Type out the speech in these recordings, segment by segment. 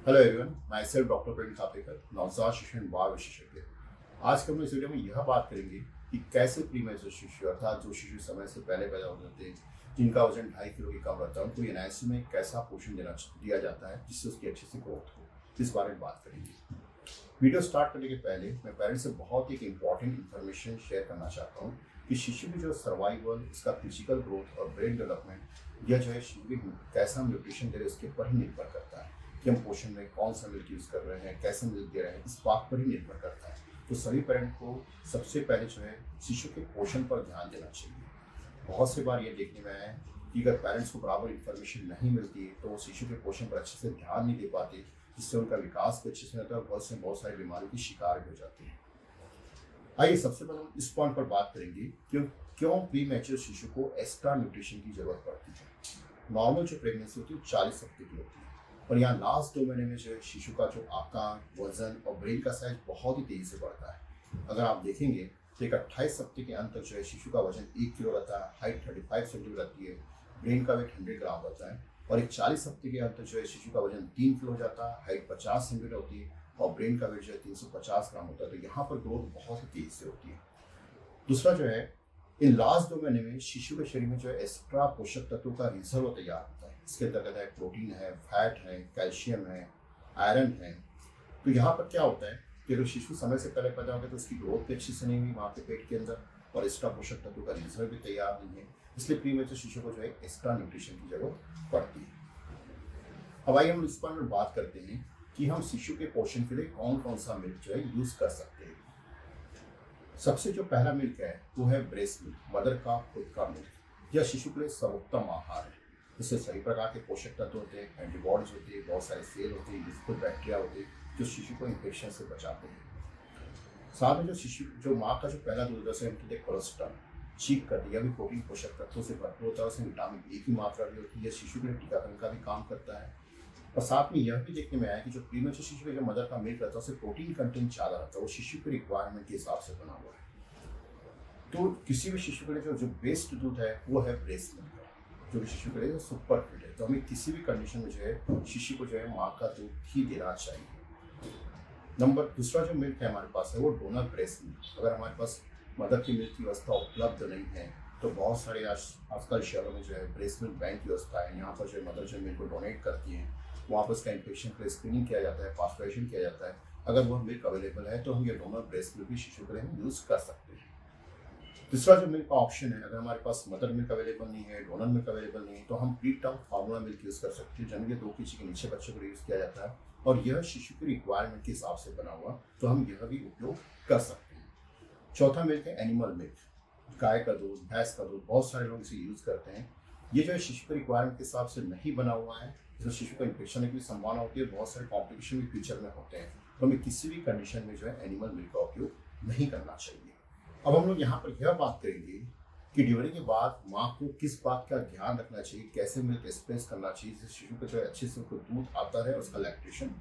Hello everyone, my self doctor Praveen Khapekar, नवजात शिशु एवं बाल विशेषज्ञ। आज के हम इस वीडियो में यह बात करेंगे कि कैसे प्रीमेच्योर शिशु अर्थात जो शिशु समय से पहले पैदा हो जाते हैं, जिनका वजन 2.5 किलो के कम रहता है, उनको एनआईसी में कैसा पोषण दिया जाता है जिससे उसकी अच्छे से ग्रोथ हो, इस बारे में बात करेंगे। वीडियो स्टार्ट करने के पहले मैं पेरेंट्स से बहुत एक इंपॉर्टेंट इन्फॉर्मेशन शेयर करना चाहता हूँ कि शिशु की जो सर्वाइवल, इसका फिजिकल ग्रोथ और ब्रेन डेवलपमेंट, यह जो है शिशु की कैसा न्यूट्रिशन दे रहे उसके ऊपर ही निर्भर करता है कि हम पोषण में कौन सा मिल्क यूज़ कर रहे हैं, कैसे मिल्क दे रहे हैं, इस बात पर ही निर्भर करता है। तो सभी पेरेंट को सबसे पहले जो है शिशु के पोषण पर ध्यान देना चाहिए। बहुत सी बार ये देखने में आया है कि अगर पेरेंट्स को बराबर इन्फॉर्मेशन नहीं मिलती है तो वो शिशु के पोषण पर अच्छे से ध्यान नहीं दे पाते, जिससे उनका विकास भी अच्छे से होता है और बहुत सारी बीमारियों की शिकार भी हो जाती है। आइए सबसे पहले हम इस पॉइंट पर बात करेंगे कि क्यों प्री मैच्योर शिशु को एक्स्ट्रा न्यूट्रिशन की जरूरत पड़ती है। नॉर्मल जो प्रेगनेंसी होती है 40 हफ्ते की होती है और यहाँ लास्ट 2 महीने में जो है शिशु का जो आकार, वजन और ब्रेन का साइज बहुत ही तेजी से बढ़ता है। अगर आप देखेंगे तो एक 28 हफ्ते के अंत तक जो है शिशु का वजन 1 किलो रहता है, हाइट 35 सेंटीमीटर रहती है, ब्रेन का वेट 100 ग्राम रहता है और एक 40 हफ्ते के अंत तक जो है शिशु का वजन 3 किलो हो जाता है, हाइट 50 सेंटीमीटर होती है और ब्रेन का वेट जो है 350 ग्राम होता है। तो यहाँ पर ग्रोथ बहुत ही तेजी से होती है। दूसरा जो है, इन लास्ट 2 महीने में शिशु के शरीर में जो है एक्स्ट्रा पोषक तत्वों का रिजर्व तैयार होता है। इसके अंतर्गत है प्रोटीन है, फैट है, कैल्शियम है, आयरन है। तो यहाँ पर क्या होता है कि अगर शिशु समय से पहले पैदा हो गया तो उसकी ग्रोथ भी अच्छी से नहीं हुई वहाँ के पेट के अंदर और एक्स्ट्रा पोषक तत्वों का रिजर्व भी तैयार नहीं है, इसलिए प्रीमेच्योर शिशु को जो है एक्स्ट्रा न्यूट्रिशन की जरूरत पड़ती है। अब आइए हम इस पर बात करते हैं कि हम शिशु के पोषण के लिए कौन कौन सा मिल्क जो है यूज कर सकते हैं। सबसे जो पहला मिल्क है वो है ब्रेस्ट मिल्क, मदर का खुद का मिल्क। यह शिशु के लिए सर्वोत्तम आहार है। इससे सभी प्रकार के पोषक तत्व होते हैं, एंटीबॉडीज होते हैं, बहुत सारे सेल होते हैं, यूजफुल बैक्टीरिया होते हैं जो शिशु को इन्फेक्शन से बचाते हैं। साथ में जो माँ का जो पहला दूध है उसे हम कहते हैं कोलेस्ट्रॉल, चीक करती है, यह भी प्रोटीन पोषक तत्वों से भरपूर होता है, उसमें विटामिन ए की मात्रा भी होती है, यह शिशु के लिए टीकाकरण का भी काम करता है। और साथ में यह भी देखने में आया कि जो प्रीमेच्योर शिशु के जो मदर का मिल्क रहता है उससे प्रोटीन कंटेंट ज़्यादा रहता है, वो शिशु के रिक्वायरमेंट के हिसाब से बना हुआ है। तो किसी भी शिशु के लिए जो बेस्ट दूध है वो है ब्रेस्ट मिल्क, जो शिशु के लिए सुपर फीड है। तो हमें किसी भी कंडीशन में जो है शिशु को जो है माँ का दूध ही देना चाहिए। दूसरा जो मिल्क है हमारे पास है वो डोनर ब्रेस्ट मिल्क। अगर हमारे पास मदर की मिल्क की व्यवस्था उपलब्ध नहीं है तो बहुत सारे आजकल शहरों में जो है ब्रेस्ट मिल्क बैंक की व्यवस्था है। यहाँ पर जो मदर जो मिल्क को डोनेट करती है, वहाँ पर उसका इन्फेक्शन के लिए स्क्रीनिंग किया जाता है, पास्चुरेशन किया जाता है। अगर वह मिल्क अवेलेबल है तो हम ये डोनर ब्रेस्ट मिल्क भी शिशु के लिए हम यूज़ कर सकते हैं। तीसरा जो मिल्क का ऑप्शन है, अगर हमारे पास मदर मिल्क अवेलेबल नहीं है, डोनर मिल्क अवेलेबल नहीं है, तो हम pre term formula milk use कर सकते हैं, जनरली 2 kg के नीचे बच्चों को यूज़ किया जाता है और यह शिशु की रिक्वायरमेंट के हिसाब से बना हुआ, तो हम यह भी उपयोग कर सकते हैं। चौथा मिल्क है एनिमल मिल्क, गाय का दूध, भैंस का दूध, बहुत सारे लोग इसे यूज़ करते हैं। ये जो है शिशु के रिक्वायरमेंट के हिसाब से नहीं बना हुआ है, इसमें शिशु को इन्फेक्शन की संभावना होती है, बहुत सारे कॉम्प्लिकेशन भी फ्यूचर में होते हैं। तो हमें किसी भी कंडीशन में जो है एनिमल मिल्क का उपयोग नहीं करना चाहिए। अब हम लोग यहाँ पर यह बात करेंगे कि डिलीवरी के बाद माँ को किस बात का ध्यान रखना चाहिए, कैसे मिल्क एक्सप्रेस करना चाहिए जिससे शिशु को जो है अच्छे से दूध आता है, उसका लैक्टेशन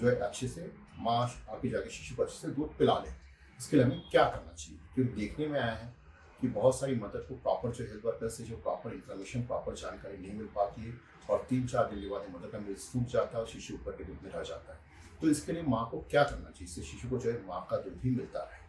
जो है अच्छे से माँ आगे जाके शिशु को अच्छे से दूध पिला ले। इसके लिए हमें क्या करना चाहिए, क्योंकि देखने में आया है कि बहुत सारी मदर को प्रॉपर जो हेल्थ वर्कर से जो प्रॉपर इन्फॉर्मेशन, प्रॉपर जानकारी नहीं मिल पाती है और 3-4 दिन के बाद मदर का मिल्क सूख जाता है और शिशु ऊपर के दूध में रह जाता है। तो इसके लिए माँ को क्या करना चाहिए, इससे शिशु को जो है माँ का दूध ही मिलता है।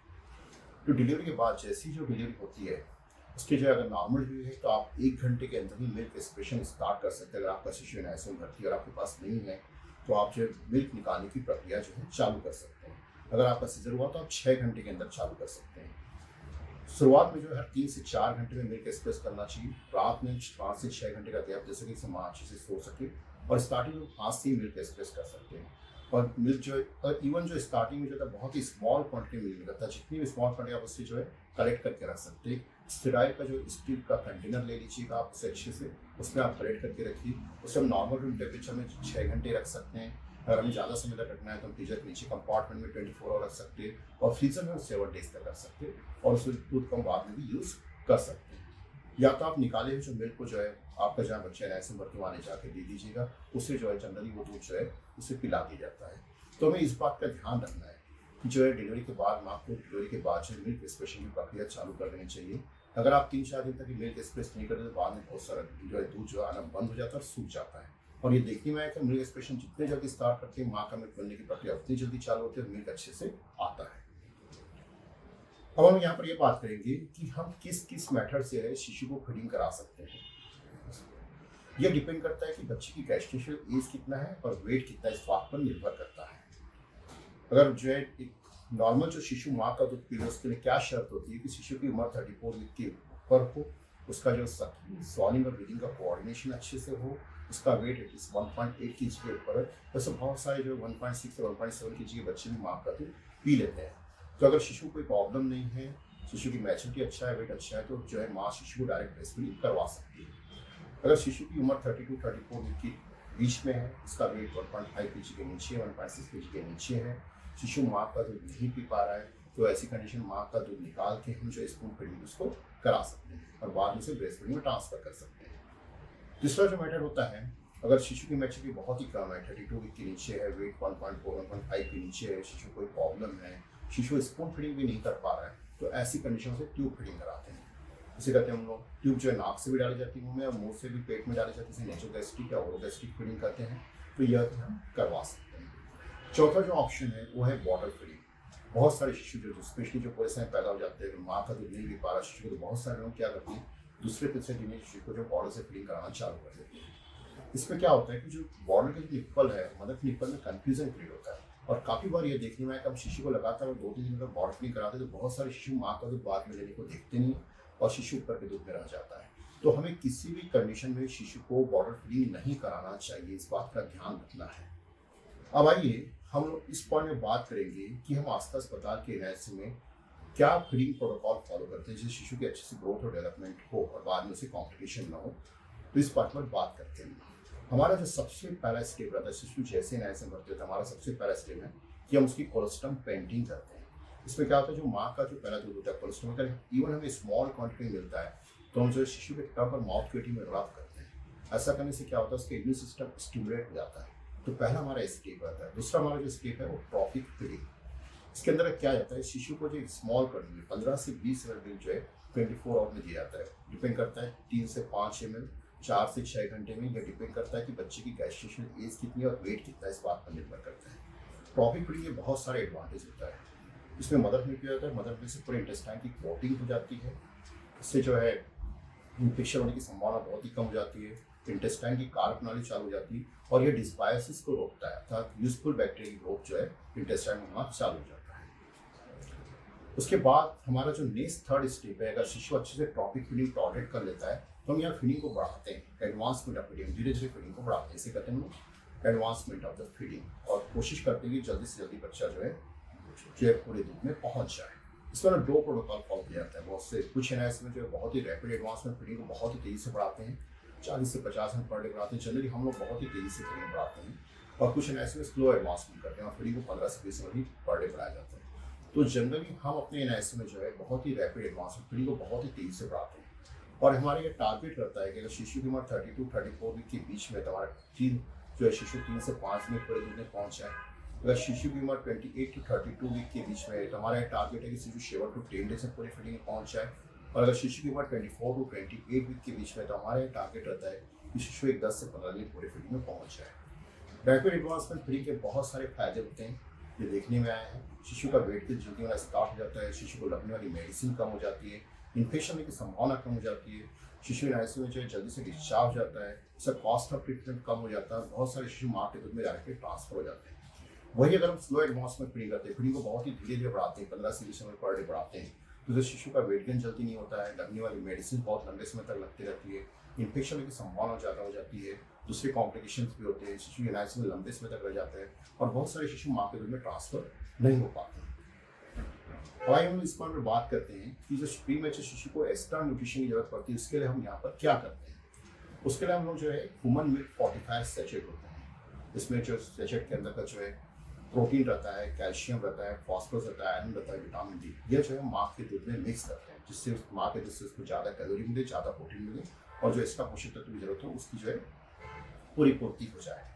तो डिलीवरी के बाद जैसी जो डिलीवरी होती है उसके जो अगर नॉर्मल डिलीवरी है तो आप 1 घंटे के अंदर ही मिल्क एक्सप्रेशन स्टार्ट कर सकते हैं। अगर आपका शिशु एनआईसी में भर्ती और आपके पास नहीं है तो आप जो मिल्क निकालने की प्रक्रिया जो है चालू कर सकते हैं। अगर आपका सीजर हुआ तो आप 6 घंटे के अंदर चालू कर सकते हैं। शुरुआत में जो है हर 3 से 4 घंटे में मिल्क एक्सप्रेस करना चाहिए। रात में 5 से 6 घंटे का गैप दे सके, माँ अच्छे से सो सके और स्टार्टिंग में 5 से ही मिल्क एक्सप्रेस कर सकते हैं। और मिल्क जो है इवन जो स्टार्टिंग में जो है बहुत ही स्मॉल क्वांटिटी मिल्क रहता है, जितनी भी स्मॉल क्वांटिटी आप उससे जो है कलेक्ट करके रख सकते हैं। स्टेराइल का जो स्टील का कंटेनर ले लीजिएगा आप, उसे अच्छे से उसमें आप कलेक्ट करके रखिए। उसे हम नॉर्मल रूम टेम्परेचर में 6 घंटे रख सकते हैं। अगर हमें ज़्यादा समय तक रखना है तो हम फ्रीजर के नीचे कंपार्टमेंट में 24 आवर रख सकते हैं और फ्रीजर में 7 डेज तक रख सकते हैं और उस दूध को हम बाद में भी यूज़ कर सकते हैं। या तो आप निकाले हुए जो मिल्क को जो है आपका जहाँ बच्चा एनआईसी भर्ती वहाँ ले जाके दे दीजिएगा, उससे जो है जनरली वो दूध जो है उसे पिला दिया जाता है। तो हमें इस बात का ध्यान रखना है कि जो है डिलीवरी के बाद माँ को डिलीवरी के बाद जो मिल्क एक्सप्रेशन की प्रक्रिया चालू कर देनी चाहिए। अगर आप 3-4 दिन तक मिल्क एक्सप्रेस नहीं करते तो बाद में बहुत सारा जो है दूध जो आना बंद हो जाता है और सूख जाता है। और ये देखने में आया कि मिल्क एक्सप्रेशन जितने जल्दी स्टार्ट करते हैं, माँ का मिल्क बनने की प्रक्रिया उतनी जल्दी चालू होती है और मिल्क अच्छे से आता है। अब हम यहाँ पर ये बात करेंगे कि हम किस किस मेथड से है शिशु को फीडिंग करा सकते हैं। यह डिपेंड करता है कि बच्चे की गैस्टेशनल एज कितना है और वेट कितना है, इस बात पर निर्भर करता है। अगर जो है एक नॉर्मल जो शिशु माँ का दूध पी रहा है, उसके लिए क्या शर्त होती है कि शिशु की उम्र 34 वीक के ऊपर हो, उसका जो स्वॉलिंग और ब्रीदिंग का कोऑर्डिनेशन अच्छे से हो, उसका वेट एटलीस्ट 1.8 kg के ऊपर है। वैसे बहुत सारे जो 1.6 और 1.7 kg के बच्चे भी माँ का दूध पी लेते हैं। तो अगर शिशु कोई प्रॉब्लम नहीं है, शिशु की मैच्योरिटी अच्छा है, वेट अच्छा है, तो जो है माँ शिशु को डायरेक्ट ब्रेस्ट फीडिंग करवा सकती है। अगर शिशु की उम्र 32-34 वीक के बीच में है, उसका वेट 1.5 kg के नीचे, 1.6 kg के नीचे है, शिशु माँ का दूध नहीं पी पा रहा है, तो ऐसी कंडीशन माँ का दूध निकाल के हम जो स्पून फीडिंग उसको करा सकते हैं और बाद में से ब्रेस्ट फीडिंग में ट्रांसफर कर सकते हैं। दूसरा जो मैटर होता है, अगर शिशु की मैच्योरिटी बहुत ही कम है, 32 वीक के नीचे है, वेट 1.4-1.5 के नीचे है, शिशु कोई प्रॉब्लम है, शिशु स्पून फीडिंग भी नहीं कर पा रहा है, तो ऐसी कंडीशन से ट्यूब फीडिंग कराते हैं। इसे कहते हैं हम लोग, ट्यूब जो है नाक से भी डाली जाती है मुंह में और मुंह से भी पेट में डाली जाती है, नेचोगैस्ट्रिक या ओरोगैस्ट्रिक फीडिंग करते हैं, तो यह भी हम करवा सकते हैं। चौथा जो ऑप्शन है वो है बॉटल फीडिंग। बहुत सारे शिशु जो स्पेशली जो पूरे समय पैदा हो जाते हैं, माँ का दूध नहीं पी पा रहा शिशु को, तो बहुत सारे लोग क्या करते हैं, दूसरे तीसरे दिन शिशु को जो बॉटल से फीडिंग कराना चालू कर देते हैं। इसमें क्या होता है कि जो बॉटल के जो निप्पल है, मदर के निप्पल में कंफ्यूजन क्रिएट होता है और काफ़ी बार ये देखने में आया कि हम शिशु को लगातार 2-3 दिन तक बॉटल फीडिंग कराते हैं, तो बहुत सारे शिशु माँ का दूध बाद में लेने को देखते नहीं और शिशु ऊपर के दूध में रह जाता है। तो हमें किसी भी कंडीशन में शिशु को बॉटल फीडिंग नहीं कराना चाहिए, इस बात का ध्यान रखना है। अब आइए हम लोग इस पॉइंट में बात करेंगे कि हम आस्था अस्पताल के इलाज में क्या फीडिंग प्रोटोकॉल फॉलो करते हैं जिससे शिशु की अच्छे से ग्रोथ और डेवलपमेंट हो और बाद में उसे कॉम्प्लिकेशन ना हो। तो इस पार्ट में बात करते हैं। हमारा जो सबसे पहला स्टेप रहता है, शिशु जैसे नए से भर्ती होता है, हमारा सबसे पहला स्टेप है कि हम उसकी कोलेस्ट्रॉल पेंटिंग करते हैं। इसमें क्या होता है, जो माँ का जो पहला दूध होता है कोलेस्ट्रॉल का इवन हमें स्मॉल क्वांटिटी मिलता है, तो हम जो शिशु के टब और माउथ क्वेटी में रब करते हैं। ऐसा करने से क्या होता है, उसका इम्यून सिस्टम स्टिमुलेट हो जाता है। तो पहला हमारा स्टेप रहता है। दूसरा हमारा जो स्टेप है वो ट्रॉफिक फीडिंग। इसके अंदर क्या जाता है, शिशु को जो स्मॉल क्वांटिटी 15 से 20 ml जो है 24 आवर में दिया जाता है। डिपेंड करता है 3 से 5 ml 4 से 6 घंटे में। यह डिपेंड करता है कि बच्चे की गैस्टेशनल एज कितनी है और वेट कितना है, इस बात पर निर्भर करता है। ट्रॉफिक फीडिंग में बहुत सारे एडवांटेज होता है। इसमें मदर मिल्क होता है, मदर मिल्क से पूरे इंटेस्टाइन की कोटिंग हो जाती है। इससे जो है इन्फेक्शन होने की संभावना बहुत ही कम हो जाती है, इंटेस्टाइन की कार्य प्रणाली चालू हो जाती है और ये डिस्बायोसिस को रोकता है, अर्थात यूजफुल बैक्टीरिया की ग्रोथ जो है इंटेस्टाइन में होना चालू हो जाता है। उसके बाद हमारा जो नेक्स्ट थर्ड स्टेप है, अगर शिशु अच्छे से ट्रॉपिक फीडिंग टॉलरेट कर लेता है तो हम यहाँ फीडिंग को बढ़ाते हैं, एडवांसमेंट ऑफ फीडिंग, धीरे धीरे फीडिंग को बढ़ाते हैं। इसे कहते हैं हम लोग एडवांसमेंट ऑफ द फीडिंग और कोशिश करते हैं कि जल्दी से जल्दी बच्चा जो है पूरे दूध में पहुँच जाए। इसमें ना 2 प्रोटोकॉल फॉलो किया जाता है। बहुत से कुछ एनआईएस में जो है बहुत ही रैपिड एडवांसमेंट फीडिंग को बहुत ही तेज़ी से बढ़ाते हैं, 40 से 50 मिनट पर डे बढ़ाते हैं। जनरली हम लोग बहुत ही तेज़ी से फीडिंग बढ़ाते हैं और कुछ एनआईएस में स्लो एडवांसमेंट करते हैं और फीडिंग को 15 से 20 मिनट पर डे बढ़ाया जाता है। तो जनरली हम अपने एनआईएस में जो है बहुत ही रैपिड एडवांसमेंट फीडिंग को बहुत ही तेज़ी से बढ़ाते हैं और हमारा ये टारगेट रहता है कि अगर शिशु की उम्र 32-34 वीक के बीच में हमारा जो है शिशु 3 से 5 मिनट पूरे दूध में पहुँच जाए। अगर शिशु की उम्र 28 to 32 वीक के बीच में है तो हमारा टारगेट है कि शिशु 7 to 10 डेज में पूरी फीडिंग में पहुँच जाए। और अगर शिशु की उम्र 24 to 28 वीक के बीच में तो हमारा टारगेट रहता है कि शिशु एक 10 से 15 दिन पूरी फीडिंग में पहुँच जाए। रैपिड एडवांसमेंट फीडिंग के बहुत सारे फायदे होते हैं, ये देखने में आए हैं। शिशु का वेट की जल्दी होना स्टार्ट हो जाता है, शिशु को लगने वाली मेडिसिन कम हो जाती है, इन्फेक्शन होने की संभावना कम हो जाती है, शिशु एनआईसीयू में जो है जल्दी से डिस्चार्ज हो जाता है, इसका कॉस्ट ऑफ ट्रीटमेंट कम हो जाता है, बहुत सारे शिशु माँ के दूध में डायरेक्टली ट्रांसफर हो जाते हैं। वही अगर हम स्लो एडवांसमेंट फीडिंग करते हैं, फीडिंग को बहुत ही धीरे धीरे बढ़ाते हैं, 15 से 20 मिनट पर डे बढ़ाते हैं, तो जो शिशु का वेट गेन जल्दी नहीं होता है, लगने वाली मेडिसिन बहुत लंबे समय तक लगती रहती है, इन्फेक्शन होने की संभावना ज़्यादा हो जाती है, दूसरे कॉम्प्लिकेशंस भी होते हैं, शिशु एनआईसीयू में लंबे समय तक रह जाता है और बहुत सारे शिशु माँ के दूध में ट्रांसफर नहीं हो पाते। और आइए हम इस पर बात करते हैं कि जो प्री मैच्योर शिशु को एक्स्ट्रा न्यूट्रिशन की जरूरत पड़ती है, उसके लिए हम यहाँ पर क्या करते हैं। उसके लिए हम लोग जो है ह्यूमन मिल्क फोर्टिफायर सैचेट होते हैं। इसमें जो सैचेट के अंदर का जो है प्रोटीन रहता है, कैल्शियम रहता है, फॉस्फोरस रहता है, आयरन रहता है, विटामिन डी, ये जो है माँ के दूध में मिक्स करते हैं, जिससे उस माँ के दूध से उसको ज़्यादा कैलोरी मिले, ज़्यादा प्रोटीन मिले और जो एक्स्ट्रा पोषक तत्व की जरूरत हो उसकी जो है पूरी पूर्ति हो जाए।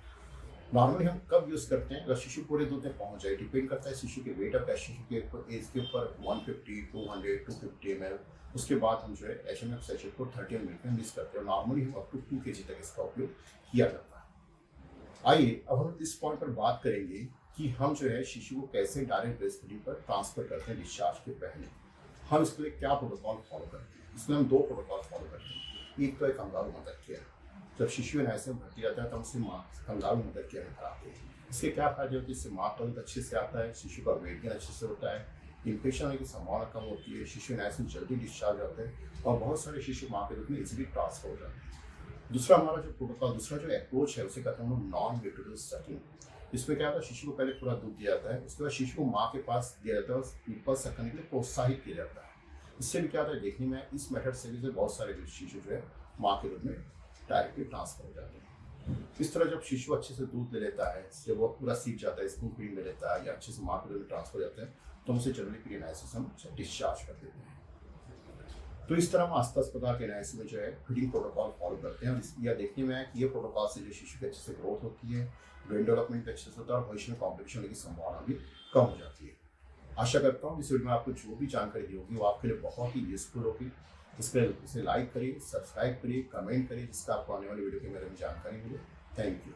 नॉर्मली हम कब यूज़ करते हैं, अगर शिशु पूरे दूध में पहुंच जाए, डिपेंड करता है शिशु के वेट और शिशु के एज के ऊपर 150, 200, 250 ml। उसके बाद हम जो है HMF सैचेट को 30 ml में मिक्स करते हैं और नॉर्मली हम अप टू 2 kg तक इसका उपयोग किया जाता है। आइए अब हम इस पॉइंट पर बात करेंगे कि हम जो है शिशु को कैसे डायरेक्ट ब्रेस्ट फीडिंग पर ट्रांसफर करते हैं डिस्चार्ज के पहले। हम इसके लिए क्या प्रोटोकॉल फॉलो करते हैं? इसमें हम 2 प्रोटोकॉल फॉलो करते हैं। एक तो है कंगारू मदर केयर। जब शिशु एनआईसीयू में भर्ती रहता है तो हम उसे माँ कंगारू मदर केयर में कराते हैं। इसके क्या फायदे होते हैं? इससे माँ का दूध अच्छे से आता है, शिशु का वेट गेन अच्छे से होता है, इन्फेक्शन होने की संभावना कम होती है, शिशु एनआईसीयू जल्दी डिस्चार्ज होते हैं और बहुत सारे शिशु माँ के दूध में इजीली ट्रांसफर हो जाते हैं। दूसरा हमारा जो प्रोटोकॉल, दूसरा जो अप्रोच है उसे कहते हैं हम लोग नॉन यूटेरल सकिंग। इसमें क्या होता है, शिशु को पहले पूरा दूध दिया जाता है, उसके बाद शिशु को माँ के पास दिया जाता है और निप्पल सक करने के लिए प्रोत्साहित किया जाता है। इससे भी क्या होता है, देखने में इस मेथड से भी बहुत सारे शिशु जो है माँ के दूध में डायरेक्टली ट्रांसफर हो जाते हैं। इस तरह जब शिशु अच्छे से दूध ले लेता है, जब वो पूरा सीख जाता है, स्पून फीडिंग ले लेता है या अच्छे से माँ के दूध में ट्रांसफर हो जाता है, तो हम उसे जनरली प्री एनालिसिस हम डिस्चार्ज कर देते हैं। तो इस तरह हम आस्था अस्पताल के एनआईसीयू में जो है फीडिंग प्रोटोकॉल फॉलो करते हैं और यह देखने में है कि ये प्रोटोकॉल से जो शिशु की अच्छे से ग्रोथ होती है, ब्रेन डेवलपमेंट भी अच्छे से होता है और भविष्य में कॉम्प्लिकेशन होने की संभावना भी कम हो जाती है। आशा करता हूँ इस वीडियो में आपको जो भी जानकारी दी होगी वो आपके लिए बहुत ही यूजफुल होगी। इसे लाइक करिए, सब्सक्राइब करिए, कमेंट करिए, जिससे आपको आने वाली वीडियो के बारे में जानकारी मिले। Thank you.